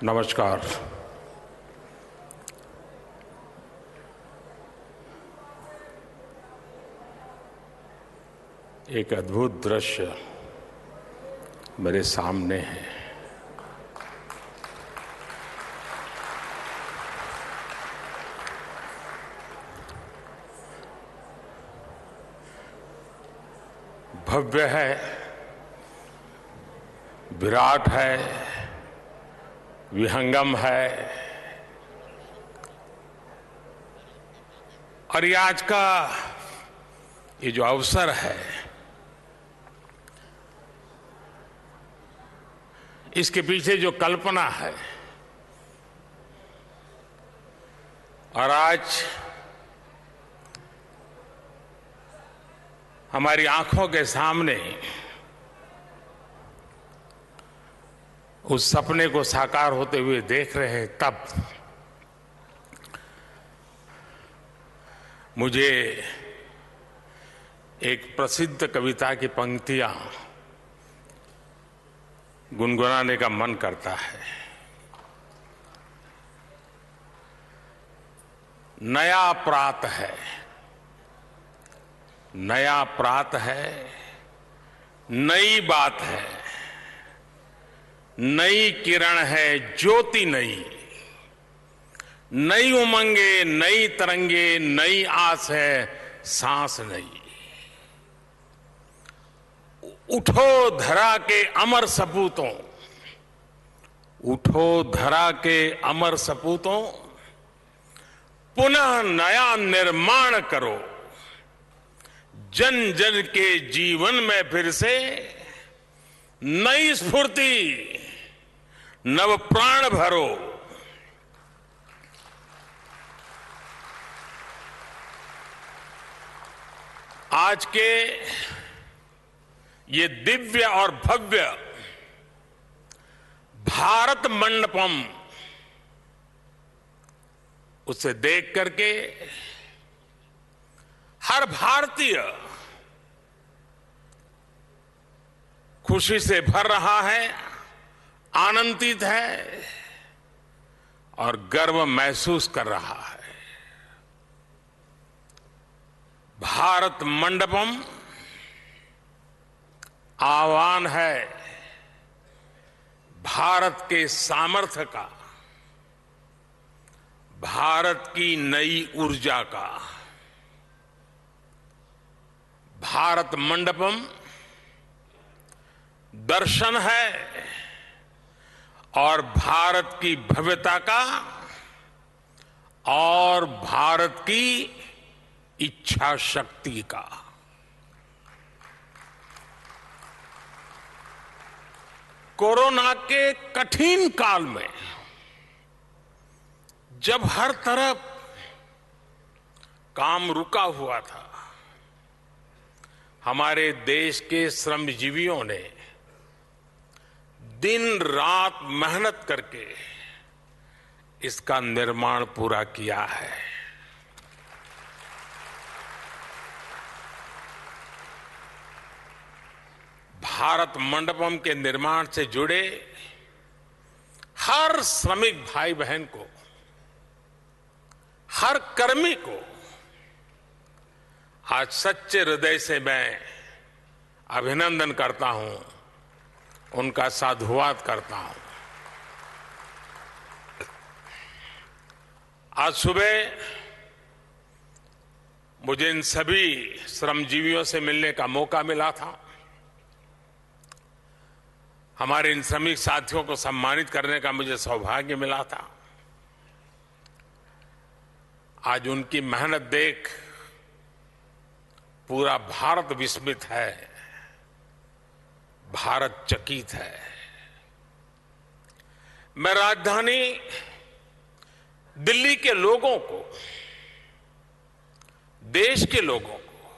नमस्कार। एक अद्भुत दृश्य मेरे सामने है। भव्य है, विराट है, विहंगम है और ये आज का ये जो अवसर है, इसके पीछे जो कल्पना है और आज हमारी आंखों के सामने उस सपने को साकार होते हुए देख रहे हैं, तब मुझे एक प्रसिद्ध कविता की पंक्तियां गुनगुनाने का मन करता है। नया प्रात है, नया प्रात है, नई बात है, नई किरण है, ज्योति नई, नई उमंगे, नई तरंगे, नई आस है, सांस नई। उठो धरा के अमर सपूतों, उठो धरा के अमर सपूतों, पुनः नया निर्माण करो। जन जन के जीवन में फिर से नई स्फूर्ति, नव प्राण भरो। आज के ये दिव्य और भव्य भारत मंडपम, उसे देख करके हर भारतीय खुशी से भर रहा है, आनंदित है और गर्व महसूस कर रहा है। भारत मंडपम आह्वान है भारत के सामर्थ्य का, भारत की नई ऊर्जा का। भारत मंडपम दर्शन है और भारत की भव्यता का और भारत की इच्छा शक्ति का। कोरोना के कठिन काल में जब हर तरफ काम रुका हुआ था, हमारे देश के श्रमजीवियों ने दिन रात मेहनत करके इसका निर्माण पूरा किया है। भारत मंडपम के निर्माण से जुड़े हर श्रमिक भाई बहन को, हर कर्मी को आज सच्चे हृदय से मैं अभिनंदन करता हूं, उनका साधुवाद करता हूं। आज सुबह मुझे इन सभी श्रमजीवियों से मिलने का मौका मिला था। हमारे इन श्रमिक साथियों को सम्मानित करने का मुझे सौभाग्य मिला था। आज उनकी मेहनत देख पूरा भारत विस्मित है, भारत चकित है। मैं राजधानी दिल्ली के लोगों को, देश के लोगों को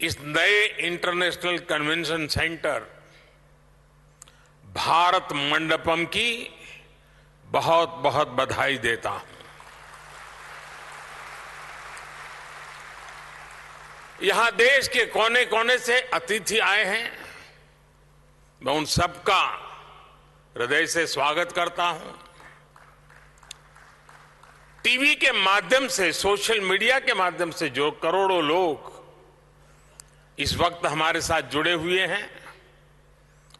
इस नए international convention centre Bharat Mandapam की बहुत बहुत बधाई देता हूं। यहां देश के कोने कोने से अतिथि आए हैं। मैं उन सबका हृदय से स्वागत करता हूं। टीवी के माध्यम से, सोशल मीडिया के माध्यम से जो करोड़ों लोग इस वक्त हमारे साथ जुड़े हुए हैं,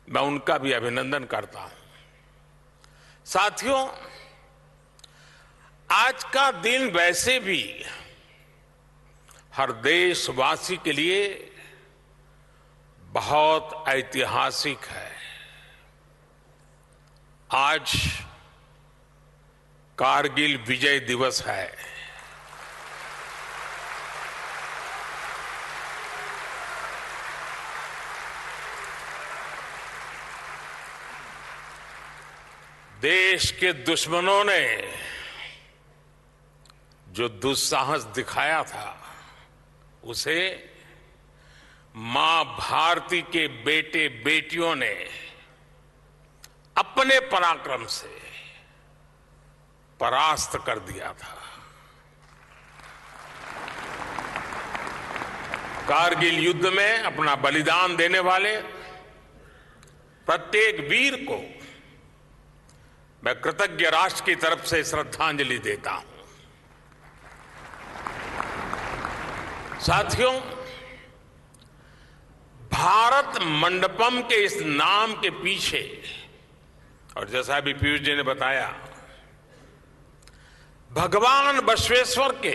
मैं उनका भी अभिनंदन करता हूं। साथियों, आज का दिन वैसे भी हर देशवासी के लिए बहुत ऐतिहासिक है। आज कारगिल विजय दिवस है। देश के दुश्मनों ने जो दुस्साहस दिखाया था, उसे मां भारती के बेटे बेटियों ने अपने पराक्रम से परास्त कर दिया था। कारगिल युद्ध में अपना बलिदान देने वाले प्रत्येक वीर को मैं कृतज्ञ राष्ट्र की तरफ से श्रद्धांजलि देता हूं। साथियों, भारत मंडपम के इस नाम के पीछे, और जैसा अभी पीयूष जी ने बताया, भगवान बसवेश्वर के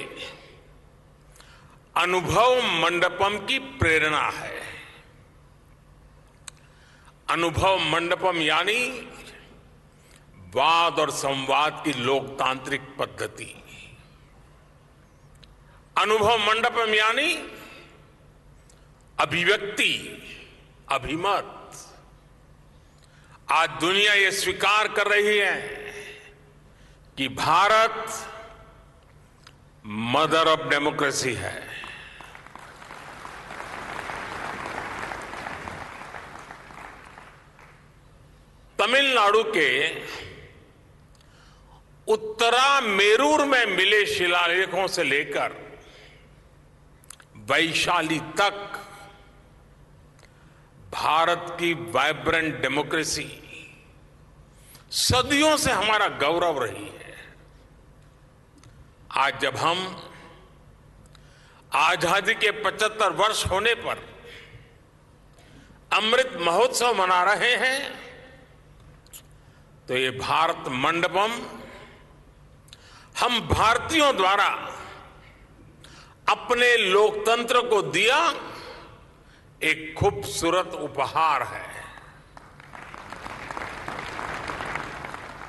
अनुभव मंडपम की प्रेरणा है। अनुभव मंडपम यानी वाद और संवाद की लोकतांत्रिक पद्धति। अनुभव मंडपम यानी अभिव्यक्ति, अभिमत। आज दुनिया ये स्वीकार कर रही है कि भारत मदर ऑफ डेमोक्रेसी है। तमिलनाडु के उत्तरा मेरूर में मिले शिलालेखों से लेकर वैशाली तक भारत की वाइब्रेंट डेमोक्रेसी सदियों से हमारा गौरव रही है। आज जब हम आजादी के 75 वर्ष होने पर अमृत महोत्सव मना रहे हैं, तो ये भारत मंडपम हम भारतीयों द्वारा अपने लोकतंत्र को दिया एक खूबसूरत उपहार है।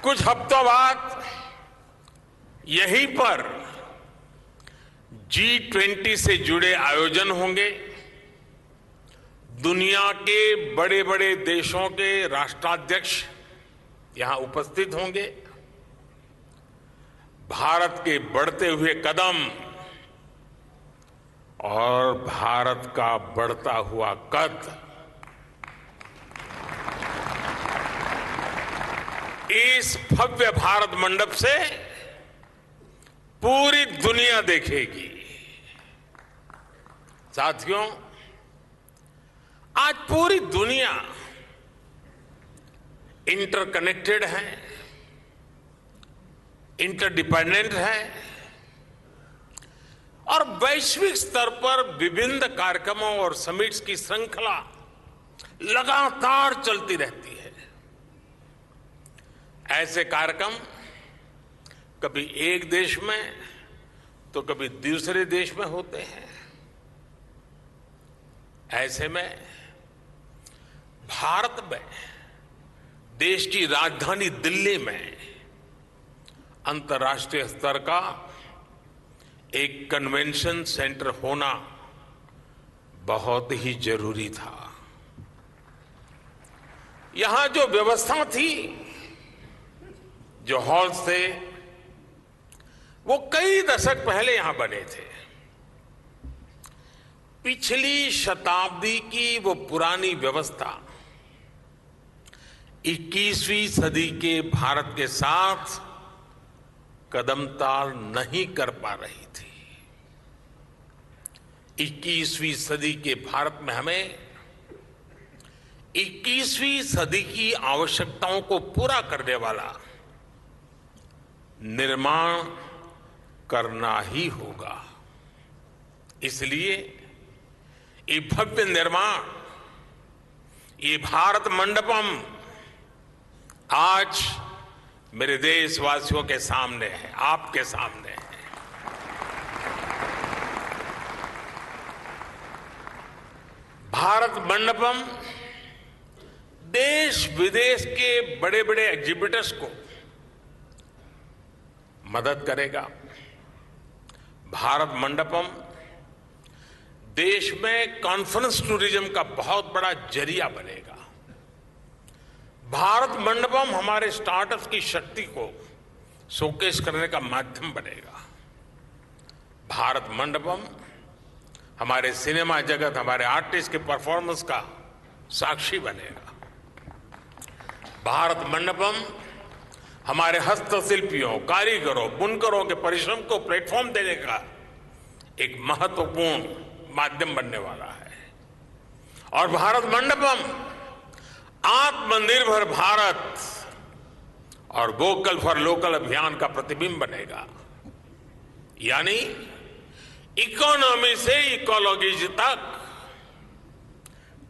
कुछ हफ्तों बाद यहीं पर G20 से जुड़े आयोजन होंगे। दुनिया के बड़े बड़े देशों के राष्ट्राध्यक्ष यहां उपस्थित होंगे। भारत के बढ़ते हुए कदम और भारत का बढ़ता हुआ कद, इस भव्य भारत मंडप से पूरी दुनिया देखेगी। साथियों, आज पूरी दुनिया इंटरकनेक्टेड है, इंटरडिपेंडेंट है और वैश्विक स्तर पर विभिन्न कार्यक्रमों और समिट्स की श्रृंखला लगातार चलती रहती है। ऐसे कार्यक्रम कभी एक देश में तो कभी दूसरे देश में होते हैं। ऐसे में भारत में, देश की राजधानी दिल्ली में अंतर्राष्ट्रीय स्तर का एक कन्वेंशन सेंटर होना बहुत ही जरूरी था। यहां जो व्यवस्था थी, जो हॉल्स थे, वो कई दशक पहले यहां बने थे। पिछली शताब्दी की वो पुरानी व्यवस्था 21वीं सदी के भारत के साथ कदमताल नहीं कर पा रही थी। 21वीं सदी के भारत में हमें 21वीं सदी की आवश्यकताओं को पूरा करने वाला निर्माण करना ही होगा। इसलिए ये भव्य निर्माण, ये भारत मंडपम आज मेरे देशवासियों के सामने है, आपके सामने है। भारत मंडपम देश विदेश के बड़े बड़े एग्जीबिटर्स को मदद करेगा। भारत मंडपम देश में कॉन्फ्रेंस टूरिज्म का बहुत बड़ा जरिया बनेगा। भारत मंडपम हमारे स्टार्टअप्स की शक्ति को शोकेस करने का माध्यम बनेगा। भारत मंडपम हमारे सिनेमा जगत, हमारे आर्टिस्ट के परफॉर्मेंस का साक्षी बनेगा। भारत मंडपम हमारे हस्तशिल्पियों, कारीगरों, बुनकरों के परिश्रम को प्लेटफॉर्म देने का एक महत्वपूर्ण माध्यम बनने वाला है। और भारत मंडपम आत्मनिर्भर भारत और वोकल फॉर लोकल अभियान का प्रतिबिंब बनेगा। यानी इकोनॉमी से इकोलॉजी तक,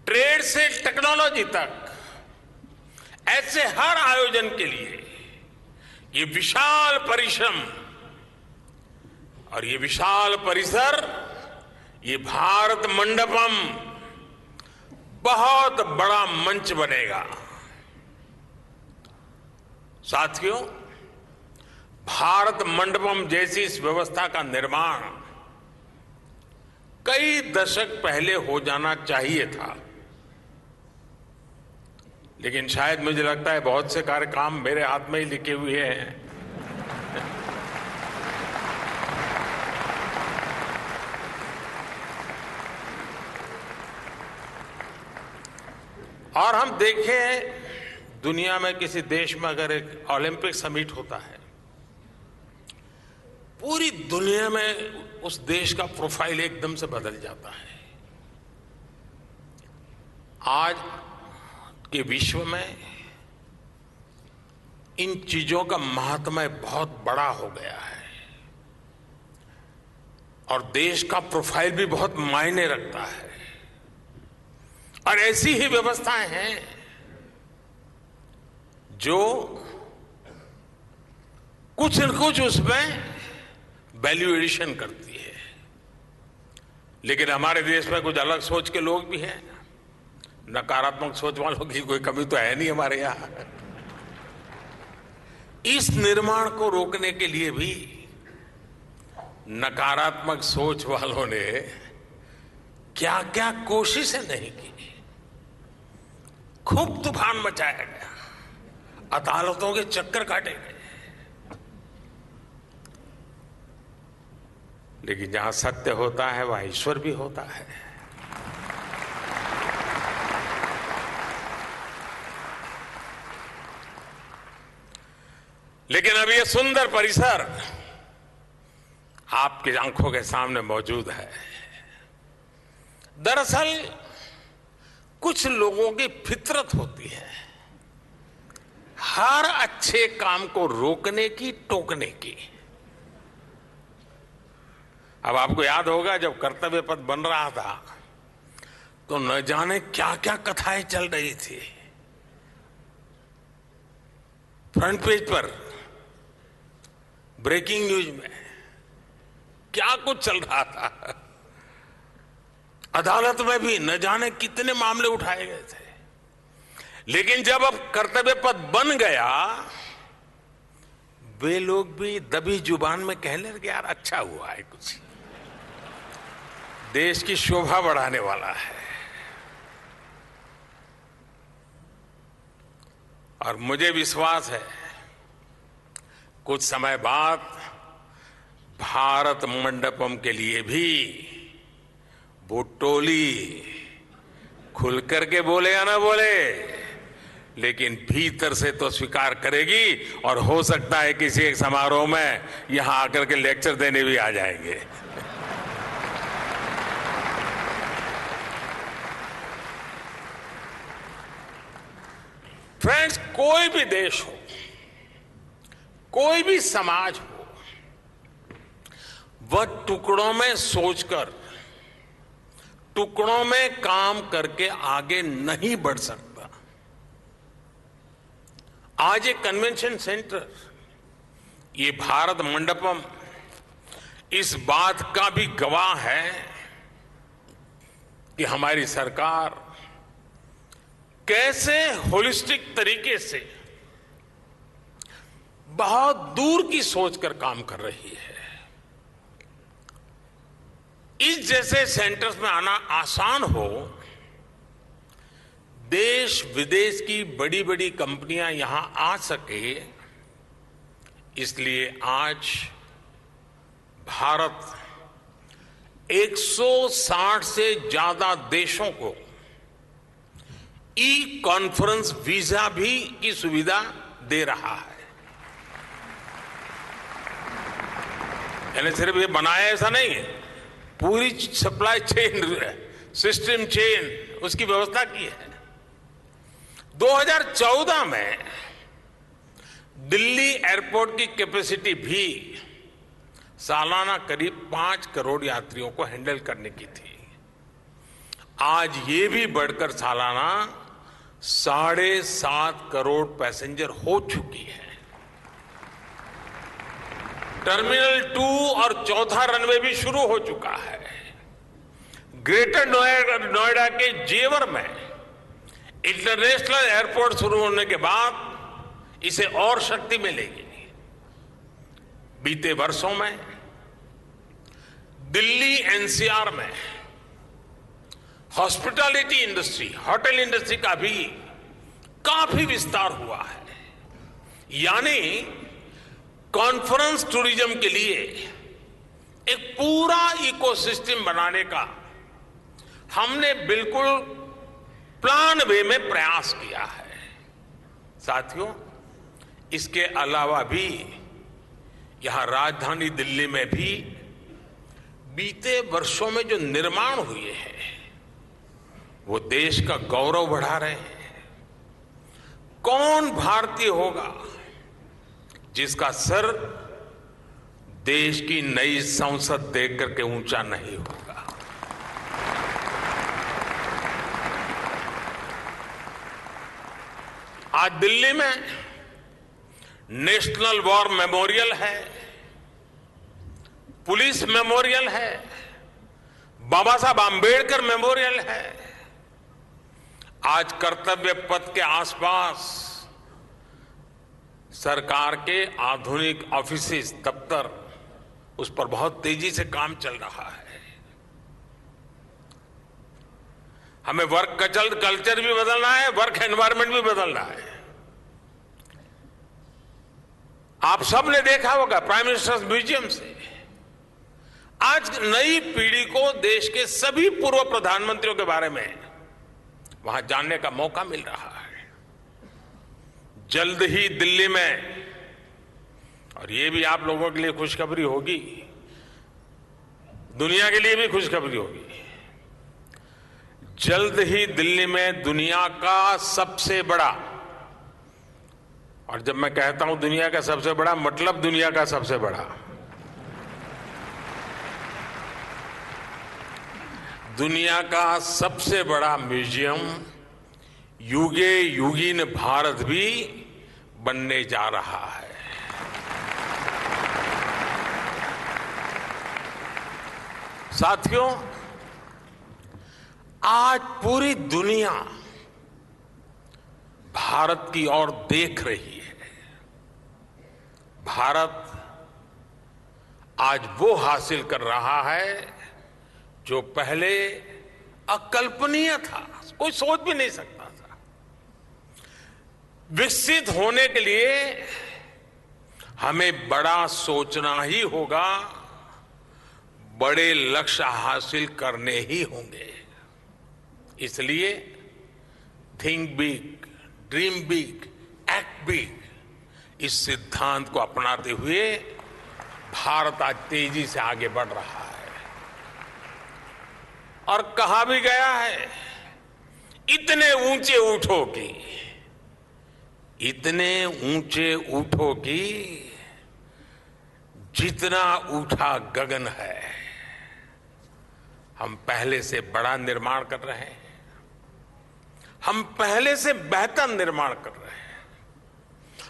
ट्रेड से टेक्नोलॉजी तक, ऐसे हर आयोजन के लिए ये विशाल परिश्रम और ये विशाल परिसर, ये भारत मंडपम बहुत बड़ा मंच बनेगा। साथियों, भारत मंडपम जैसी इस व्यवस्था का निर्माण कई दशक पहले हो जाना चाहिए था, लेकिन शायद मुझे लगता है बहुत से कार्य काम मेरे हाथ में ही लिखे हुए हैं। और हम देखें, दुनिया में किसी देश में अगर एक ओलंपिक समिट होता है, पूरी दुनिया में उस देश का प्रोफाइल एकदम से बदल जाता है। आज के विश्व में इन चीजों का महात्म्य बहुत बड़ा हो गया है और देश का प्रोफाइल भी बहुत मायने रखता है। और ऐसी ही व्यवस्थाएं हैं जो कुछ न कुछ उसमें वैल्यू एडिशन करती है। लेकिन हमारे देश में कुछ अलग सोच के लोग भी हैं। नकारात्मक सोच वालों की कोई कमी तो है नहीं हमारे यहां। इस निर्माण को रोकने के लिए भी नकारात्मक सोच वालों ने क्या क्या कोशिशें नहीं की। खूब तूफान मचाया गया, अदालतों के चक्कर काटे गए। लेकिन जहां सत्य होता है वहां ईश्वर भी होता है। लेकिन अब यह सुंदर परिसर आपकी आंखों के सामने मौजूद है। दरअसल कुछ लोगों की फितरत होती है हर अच्छे काम को रोकने की, टोकने की। अब आपको याद होगा जब कर्तव्य पथ बन रहा था तो न जाने क्या क्या कथाएं चल रही थी। फ्रंट पेज पर ब्रेकिंग न्यूज में क्या कुछ चल रहा था। अदालत में भी न जाने कितने मामले उठाए गए थे। लेकिन जब अब कर्तव्य पथ बन गया, वे लोग भी दबी जुबान में कहने लगे, यार अच्छा हुआ है, कुछ देश की शोभा बढ़ाने वाला है। और मुझे विश्वास है कुछ समय बाद भारत मंडपम के लिए भी वो टोली खुल करके बोले या ना बोले, लेकिन भीतर से तो स्वीकार करेगी। और हो सकता है किसी एक समारोह में यहां आकर के लेक्चर देने भी आ जाएंगे। फ्रेंड्स, कोई भी देश हो, कोई भी समाज हो, वह टुकड़ों में सोचकर, टुकड़ों में काम करके आगे नहीं बढ़ सकता। आज एक कन्वेंशन सेंटर, ये भारत मंडपम इस बात का भी गवाह है कि हमारी सरकार कैसे होलिस्टिक तरीके से बहुत दूर की सोचकर काम कर रही है। इस जैसे सेंटर्स में आना आसान हो, देश विदेश की बड़ी बड़ी कंपनियां यहां आ सके, इसलिए आज भारत 160 से ज्यादा देशों को ई कॉन्फ्रेंस वीजा भी की सुविधा दे रहा है। यानी सिर्फ ये बनाया ऐसा नहीं है, पूरी सप्लाई चेन, सिस्टम चेन, उसकी व्यवस्था की है। 2014 में दिल्ली एयरपोर्ट की कैपेसिटी भी सालाना करीब 5 करोड़ यात्रियों को हैंडल करने की थी। आज ये भी बढ़कर सालाना 7.5 करोड़ पैसेंजर हो चुकी है। टर्मिनल 2 और चौथा रनवे भी शुरू हो चुका है। ग्रेटर नोएडा के जेवर में इंटरनेशनल एयरपोर्ट शुरू होने के बाद इसे और शक्ति मिलेगी। बीते वर्षों में दिल्ली एनसीआर में हॉस्पिटैलिटी इंडस्ट्री, होटल इंडस्ट्री का भी काफी विस्तार हुआ है। यानी कॉन्फ्रेंस टूरिज्म के लिए एक पूरा इकोसिस्टम बनाने का हमने बिल्कुल प्लान वे में प्रयास किया है। साथियों, इसके अलावा भी यहां राजधानी दिल्ली में भी बीते वर्षों में जो निर्माण हुए हैं वो देश का गौरव बढ़ा रहे हैं। कौन भारतीय होगा जिसका सर देश की नई संसद देख करके ऊंचा नहीं होगा। आज दिल्ली में नेशनल वॉर मेमोरियल है, पुलिस मेमोरियल है, बाबा साहब आंबेडकर मेमोरियल है। आज कर्तव्य पथ के आसपास सरकार के आधुनिक ऑफिसेस, दफ्तर, उस पर बहुत तेजी से काम चल रहा है। हमें वर्क कल्चर भी बदलना है, वर्क एनवायरनमेंट भी बदलना है। आप सबने देखा होगा प्राइम मिनिस्टर्स म्यूजियम से आज नई पीढ़ी को देश के सभी पूर्व प्रधानमंत्रियों के बारे में वहां जानने का मौका मिल रहा है। जल्द ही दिल्ली में, और ये भी आप लोगों के लिए खुशखबरी होगी, दुनिया के लिए भी खुशखबरी होगी, जल्द ही दिल्ली में दुनिया का सबसे बड़ा, और जब मैं कहता हूं दुनिया का सबसे बड़ा, मतलब दुनिया का सबसे बड़ा, दुनिया का सबसे बड़ा म्यूजियम युगे युगीन भारत भी बनने जा रहा है। साथियों, आज पूरी दुनिया भारत की ओर देख रही है। भारत आज वो हासिल कर रहा है जो पहले अकल्पनीय था, कोई सोच भी नहीं सकता था। विकसित होने के लिए हमें बड़ा सोचना ही होगा, बड़े लक्ष्य हासिल करने ही होंगे। इसलिए think big, dream big, act big, इस सिद्धांत को अपनाते हुए भारत आज तेजी से आगे बढ़ रहा है। और कहा भी गया है, इतने ऊंचे उठो कि इतने ऊंचे उठो कि जितना उठा गगन है। हम पहले से बड़ा निर्माण कर रहे हैं, हम पहले से बेहतर निर्माण कर रहे हैं,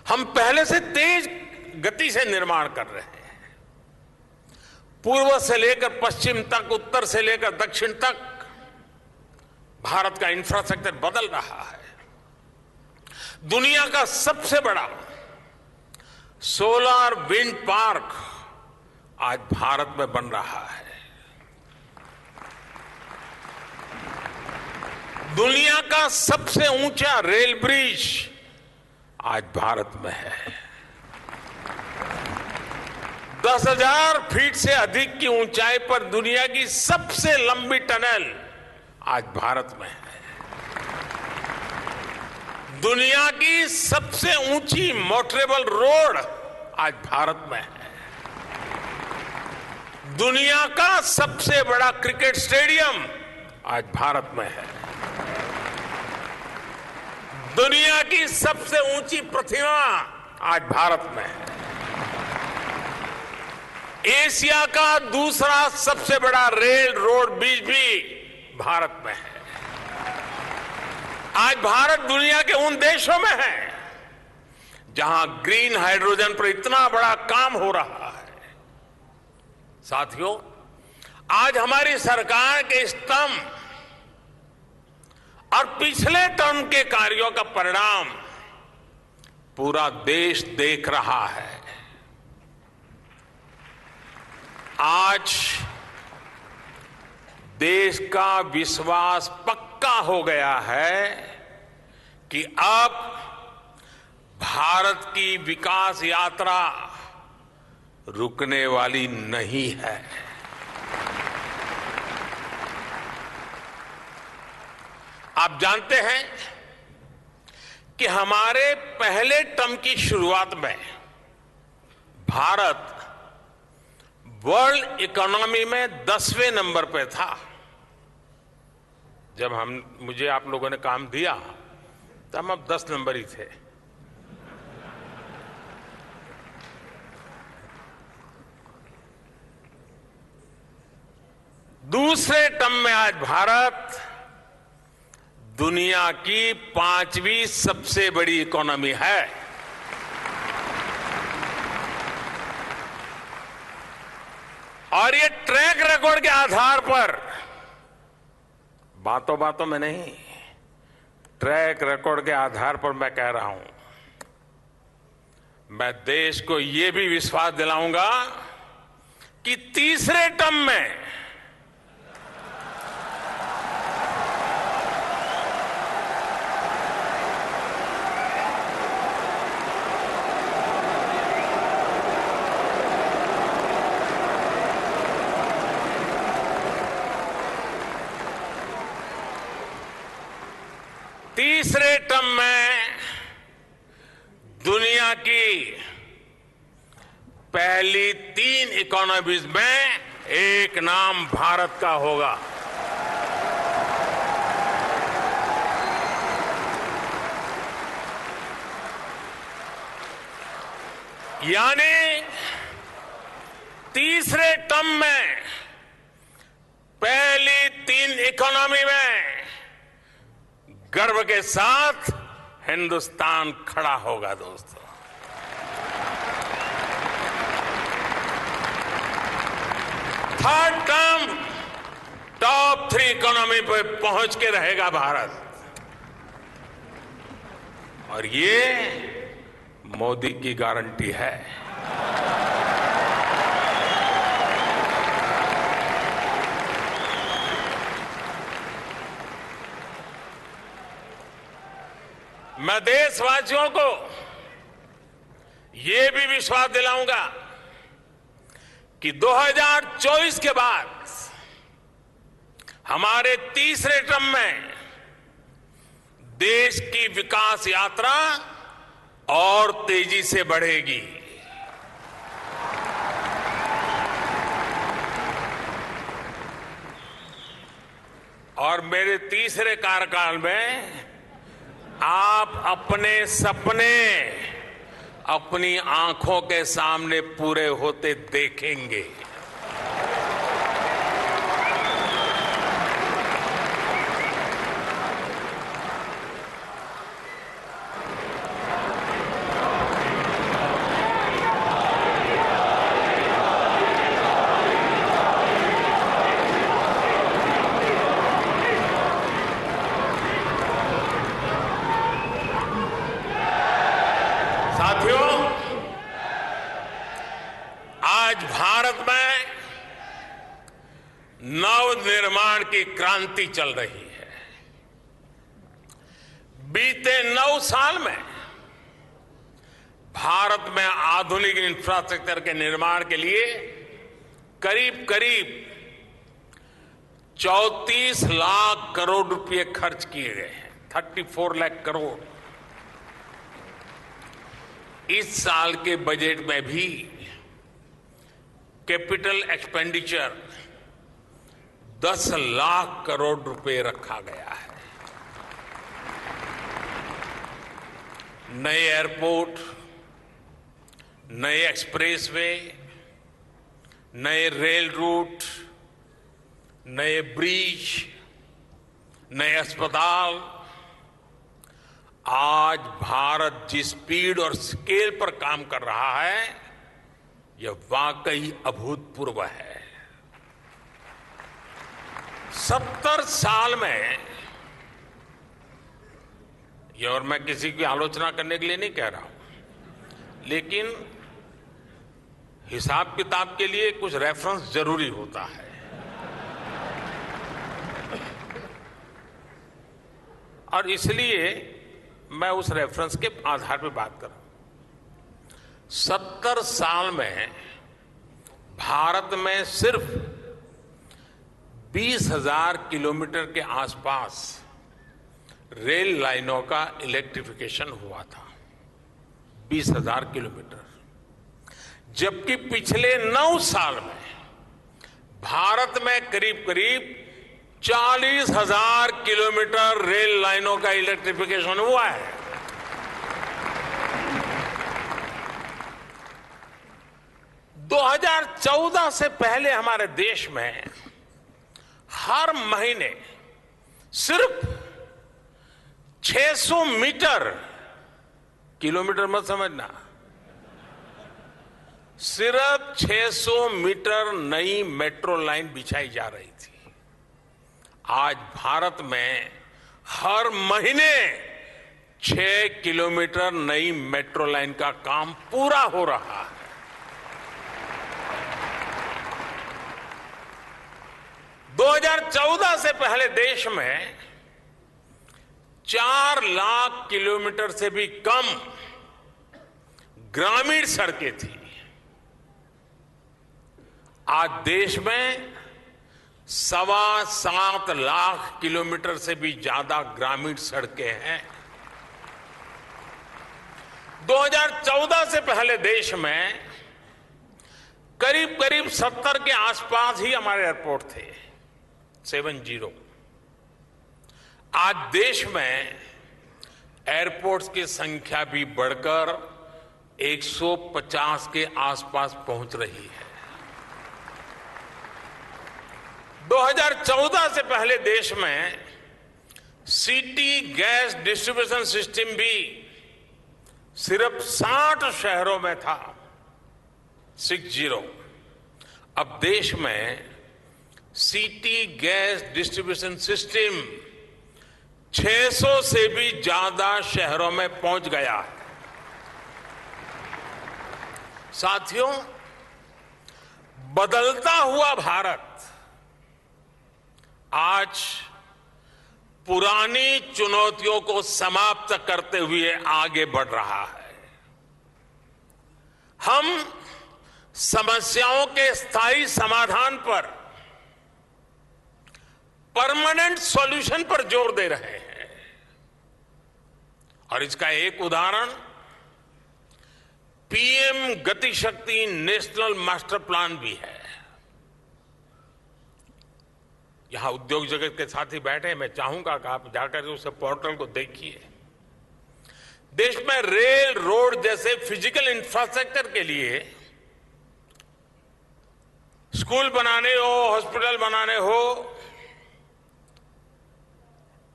हम पहले से तेज गति से निर्माण कर रहे हैं। पूर्व से लेकर पश्चिम तक, उत्तर से लेकर दक्षिण तक भारत का इंफ्रास्ट्रक्चर बदल रहा है। दुनिया का सबसे बड़ा सोलर विंड पार्क आज भारत में बन रहा है। दुनिया का सबसे ऊंचा रेल ब्रिज आज भारत में है। 10,000 फीट से अधिक की ऊंचाई पर दुनिया की सबसे लंबी टनल आज भारत में है। दुनिया की सबसे ऊंची मोटरेबल रोड आज भारत में है। दुनिया का सबसे बड़ा क्रिकेट स्टेडियम आज भारत में है। दुनिया की सबसे ऊंची प्रतिमा आज भारत में है। एशिया का दूसरा सबसे बड़ा रेल रोड ब्रिज भी भारत में है। आज भारत दुनिया के उन देशों में है जहां ग्रीन हाइड्रोजन पर इतना बड़ा काम हो रहा है। साथियों, आज हमारी सरकार के स्तंभ और पिछले टर्म के कार्यों का परिणाम पूरा देश देख रहा है। आज देश का विश्वास पक्का हो गया है कि अब भारत की विकास यात्रा रुकने वाली नहीं है। आप जानते हैं कि हमारे पहले टर्म की शुरुआत में भारत वर्ल्ड इकोनॉमी में 10वें नंबर पे था। जब मुझे आप लोगों ने काम दिया तो हम अब 10 नंबर ही थे। दूसरे टर्म में आज भारत दुनिया की 5वीं सबसे बड़ी इकोनॉमी है। और ये ट्रैक रिकॉर्ड के आधार पर, बातों बातों में नहीं, ट्रैक रिकॉर्ड के आधार पर मैं कह रहा हूं, मैं देश को यह भी विश्वास दिलाऊंगा कि तीसरे टर्म में दुनिया की पहली 3 इकोनॉमीज में एक नाम भारत का होगा। यानी तीसरे टर्म में पहली 3 इकोनॉमी में गर्व के साथ हिंदुस्तान खड़ा होगा। दोस्तों, थर्ड टर्म टॉप 3 इकोनॉमी पे पहुंच के रहेगा भारत, और ये मोदी की गारंटी है। मैं देशवासियों को यह भी विश्वास दिलाऊंगा कि 2024 के बाद हमारे तीसरे टर्म में देश की विकास यात्रा और तेजी से बढ़ेगी। और मेरे तीसरे कार्यकाल में आप अपने सपने अपनी आंखों के सामने पूरे होते देखेंगे। साथियों, आज भारत में नवनिर्माण की क्रांति चल रही है। बीते 9 साल में भारत में आधुनिक इंफ्रास्ट्रक्चर के निर्माण के लिए करीब करीब 34 लाख करोड़ रुपए खर्च किए गए हैं। 34 लाख करोड़। इस साल के बजट में भी कैपिटल एक्सपेंडिचर 10 लाख करोड़ रुपए रखा गया है। नए एयरपोर्ट, नए एक्सप्रेसवे, नए रेल रूट, नए ब्रिज, नए अस्पताल। आज भारत जिस स्पीड और स्केल पर काम कर रहा है, यह वाकई अभूतपूर्व है। 70 साल में, ये और मैं किसी की आलोचना करने के लिए नहीं कह रहा हूं, लेकिन हिसाब किताब के लिए कुछ रेफरेंस जरूरी होता है। और इसलिए मैं उस रेफरेंस के आधार पर बात कर रहा हूं। 70 साल में भारत में सिर्फ 20,000 किलोमीटर के आसपास रेल लाइनों का इलेक्ट्रिफिकेशन हुआ था। 20,000 किलोमीटर। जबकि पिछले 9 साल में भारत में करीब करीब 40,000 किलोमीटर रेल लाइनों का इलेक्ट्रिफिकेशन हुआ है। दो 2014 से पहले हमारे देश में हर महीने सिर्फ 600 मीटर, किलोमीटर मत समझना, सिर्फ 600 मीटर नई मेट्रो लाइन बिछाई जा रही थी। आज भारत में हर महीने 6 किलोमीटर नई मेट्रो लाइन का काम पूरा हो रहा है। दो 2014 से पहले देश में 4 लाख किलोमीटर से भी कम ग्रामीण सड़कें थी। आज देश में 7.25 लाख किलोमीटर से भी ज्यादा ग्रामीण सड़कें हैं। 2014 से पहले देश में करीब करीब 70 के आसपास ही हमारे एयरपोर्ट थे, 70। आज देश में एयरपोर्ट्स की संख्या भी बढ़कर 150 के आसपास पहुंच रही है। 2014 से पहले देश में सिटी गैस डिस्ट्रीब्यूशन सिस्टम भी सिर्फ 60 शहरों में था, 60। अब देश में सिटी गैस डिस्ट्रीब्यूशन सिस्टम 600 से भी ज्यादा शहरों में पहुंच गया है। साथियों, बदलता हुआ भारत आज पुरानी चुनौतियों को समाप्त करते हुए आगे बढ़ रहा है। हम समस्याओं के स्थायी समाधान पर, परमानेंट सॉल्यूशन पर जोर दे रहे हैं। और इसका एक उदाहरण पीएम गति शक्ति नेशनल मास्टर प्लान भी है। यहां उद्योग जगत के साथी बैठे, मैं चाहूंगा कि आप जाकर उस पोर्टल को देखिए। देश में रेल, रोड जैसे फिजिकल इंफ्रास्ट्रक्चर के लिए, स्कूल बनाने हो, हॉस्पिटल बनाने हो,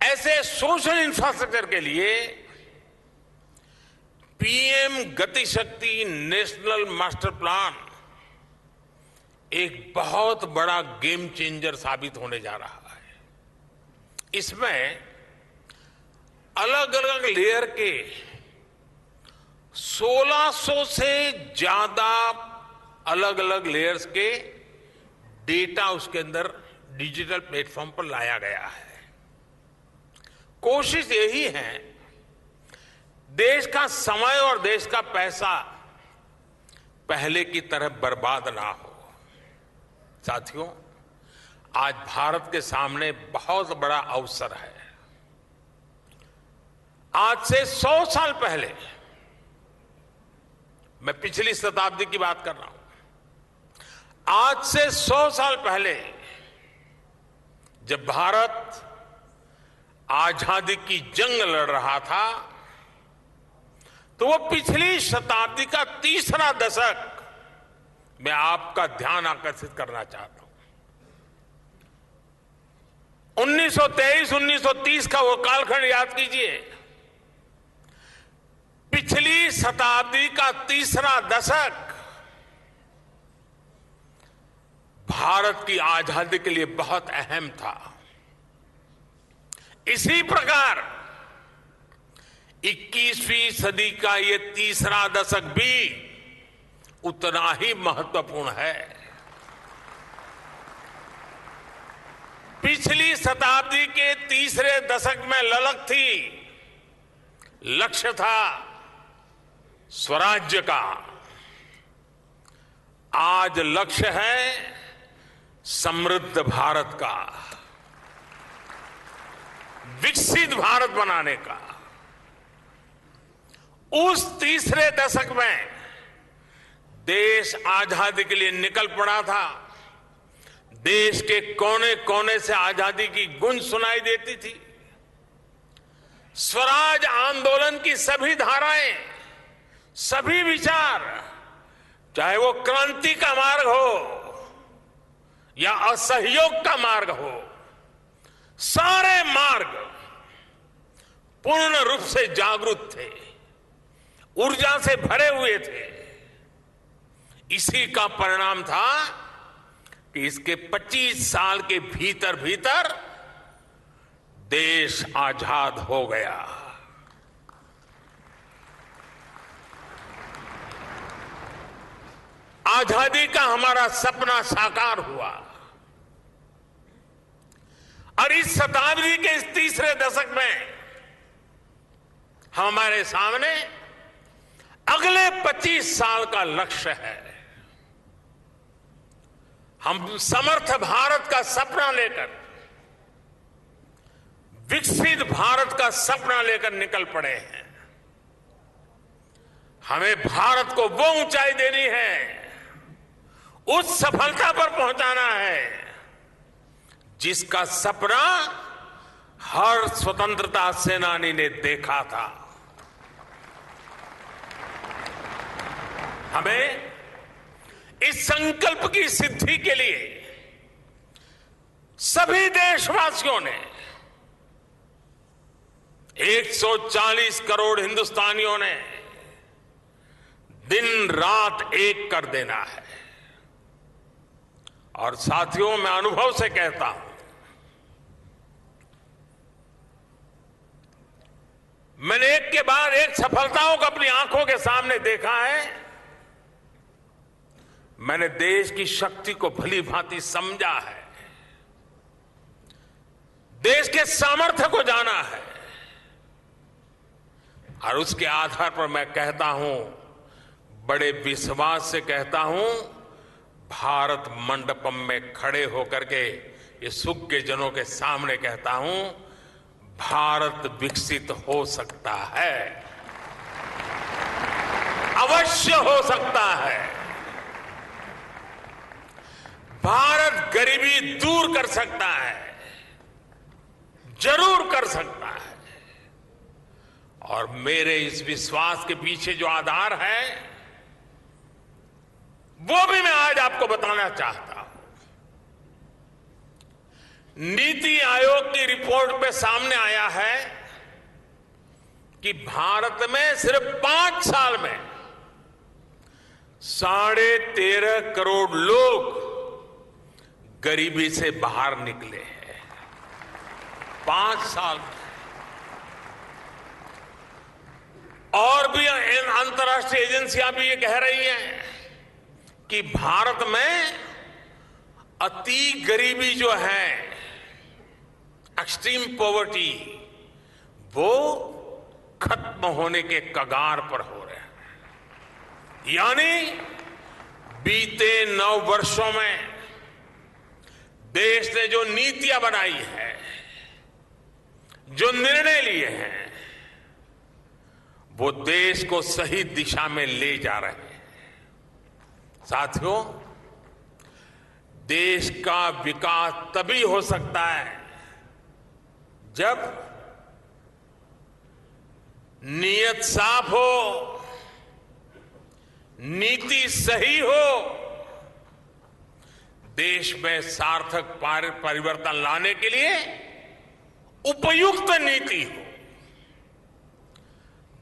ऐसे सोशल इंफ्रास्ट्रक्चर के लिए पीएम गति शक्ति नेशनल मास्टर प्लान एक बहुत बड़ा गेम चेंजर साबित होने जा रहा है। इसमें अलग अलग लेयर के 1600 से ज्यादा अलग अलग लेयर्स के डेटा उसके अंदर डिजिटल प्लेटफॉर्म पर लाया गया है। कोशिश यही है देश का समय और देश का पैसा पहले की तरह बर्बाद ना हो। साथियों, आज भारत के सामने बहुत बड़ा अवसर है। आज से 100 साल पहले, मैं पिछली शताब्दी की बात कर रहा हूं, आज से 100 साल पहले जब भारत आजादी की जंग लड़ रहा था, तो वो पिछली शताब्दी का तीसरा दशक मैं आपका ध्यान आकर्षित करना चाहता हूं। 1923-1930 का वो कालखंड याद कीजिए। पिछली शताब्दी का तीसरा दशक भारत की आजादी के लिए बहुत अहम था। इसी प्रकार 21वीं सदी का ये तीसरा दशक भी उतना ही महत्वपूर्ण है। पिछली शताब्दी के तीसरे दशक में ललक थी, लक्ष्य था स्वराज्य का। आज लक्ष्य है समृद्ध भारत का, विकसित भारत बनाने का। उस तीसरे दशक में देश आजादी के लिए निकल पड़ा था। देश के कोने कोने से आजादी की गूंज सुनाई देती थी। स्वराज आंदोलन की सभी धाराएं, सभी विचार, चाहे वो क्रांति का मार्ग हो या असहयोग का मार्ग हो, सारे मार्ग पूर्ण रूप से जागरूक थे, ऊर्जा से भरे हुए थे। इसी का परिणाम था कि इसके 25 साल के भीतर भीतर देश आजाद हो गया। आजादी का हमारा सपना साकार हुआ और इस शताब्दी के इस तीसरे दशक में हमारे सामने अगले 25 साल का लक्ष्य है। हम समर्थ भारत का सपना लेकर, विकसित भारत का सपना लेकर निकल पड़े हैं। हमें भारत को वो ऊंचाई देनी है, उस सफलता पर पहुंचाना है जिसका सपना हर स्वतंत्रता सेनानी ने देखा था। हमें इस संकल्प की सिद्धि के लिए सभी देशवासियों ने, 140 करोड़ हिंदुस्तानियों ने दिन रात एक कर देना है। और साथियों, मैं अनुभव से कहता हूं, मैंने एक के बाद एक सफलताओं को अपनी आंखों के सामने देखा है। मैंने देश की शक्ति को भली भांति समझा है, देश के सामर्थ्य को जाना है, और उसके आधार पर मैं कहता हूं, बड़े विश्वास से कहता हूं, भारत मंडपम में खड़े होकर के ये सुख के जनों के सामने कहता हूं, भारत विकसित हो सकता है, अवश्य हो सकता है। भारत गरीबी दूर कर सकता है, जरूर कर सकता है। और मेरे इस विश्वास के पीछे जो आधार है वो भी मैं आज आपको बताना चाहता हूं। नीति आयोग की रिपोर्ट में सामने आया है कि भारत में सिर्फ 5 साल में 13.5 करोड़ लोग गरीबी से बाहर निकले हैं। 5 साल में। और भी अंतर्राष्ट्रीय एजेंसियां भी ये कह रही हैं कि भारत में अति गरीबी जो है, एक्सट्रीम पॉवर्टी, वो खत्म होने के कगार पर हो रहे हैं। यानी बीते 9 वर्षों में देश ने जो नीतियां बनाई है, जो निर्णय लिए हैं, वो देश को सही दिशा में ले जा रहे हैं। साथियों, देश का विकास तभी हो सकता है जब नीयत साफ हो, नीति सही हो, देश में सार्थक परिवर्तन लाने के लिए उपयुक्त नीति हो।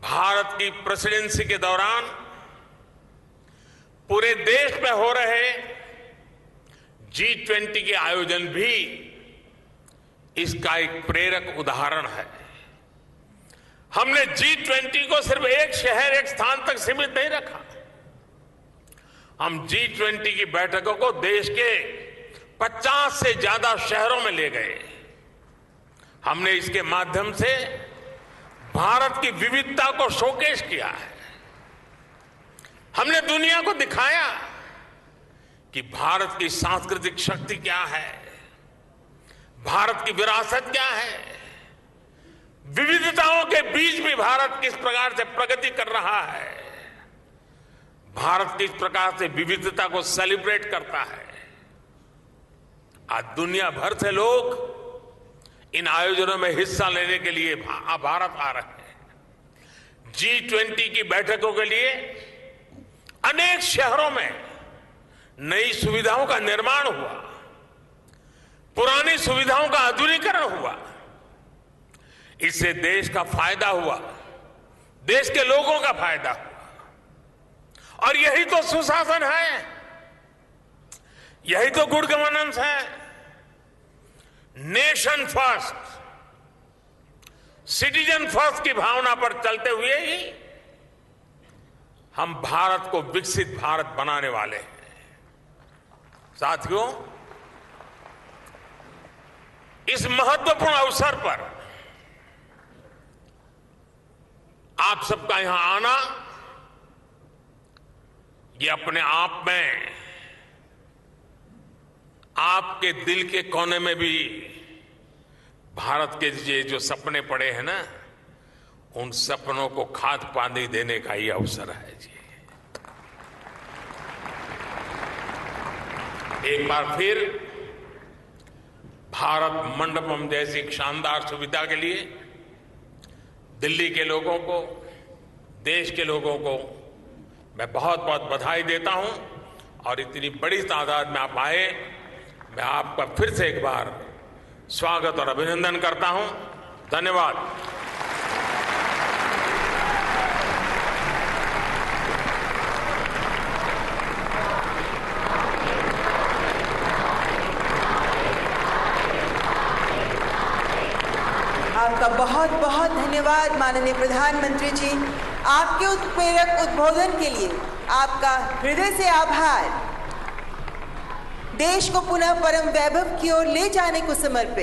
भारत की प्रेसिडेंसी के दौरान पूरे देश में हो रहे G20 के आयोजन भी इसका एक प्रेरक उदाहरण है। हमने G20 को सिर्फ एक शहर, एक स्थान तक सीमित नहीं रखा। हम G20 की बैठकों को देश के 50 से ज्यादा शहरों में ले गए। हमने इसके माध्यम से भारत की विविधता को शोकेस किया है। हमने दुनिया को दिखाया कि भारत की सांस्कृतिक शक्ति क्या है, भारत की विरासत क्या है, विविधताओं के बीच भी भारत किस प्रकार से प्रगति कर रहा है, भारत किस प्रकार से विविधता को सेलिब्रेट करता है। आज दुनिया भर से लोग इन आयोजनों में हिस्सा लेने के लिए भारत आ रहे हैं। G20 की बैठकों के लिए अनेक शहरों में नई सुविधाओं का निर्माण हुआ, पुरानी सुविधाओं का आधुनिकीकरण हुआ। इससे देश का फायदा हुआ, देश के लोगों का फायदा हुआ। और यही तो सुशासन है, यही तो गुड गवर्नेंस है। नेशन फर्स्ट, सिटीजन फर्स्ट की भावना पर चलते हुए ही हम भारत को विकसित भारत बनाने वाले हैं। साथियों, इस महत्वपूर्ण अवसर पर आप सबका यहां आना, ये अपने आप में आपके दिल के कोने में भी भारत के ये जो सपने पड़े हैं ना, उन सपनों को खाद पानी देने का ही अवसर है जी। एक बार फिर भारत मंडपम जैसी शानदार सुविधा के लिए दिल्ली के लोगों को, देश के लोगों को मैं बहुत बहुत बधाई देता हूं। और इतनी बड़ी तादाद में आप आए, मैं आपका फिर से एक बार स्वागत और अभिनंदन करता हूं। धन्यवाद। आपका बहुत बहुत धन्यवाद माननीय प्रधानमंत्री जी। आपके उत्प्रेरक उद्बोधन के लिए आपका हृदय से आभार। देश को पुनः परम वैभव की ओर ले जाने को समर्पित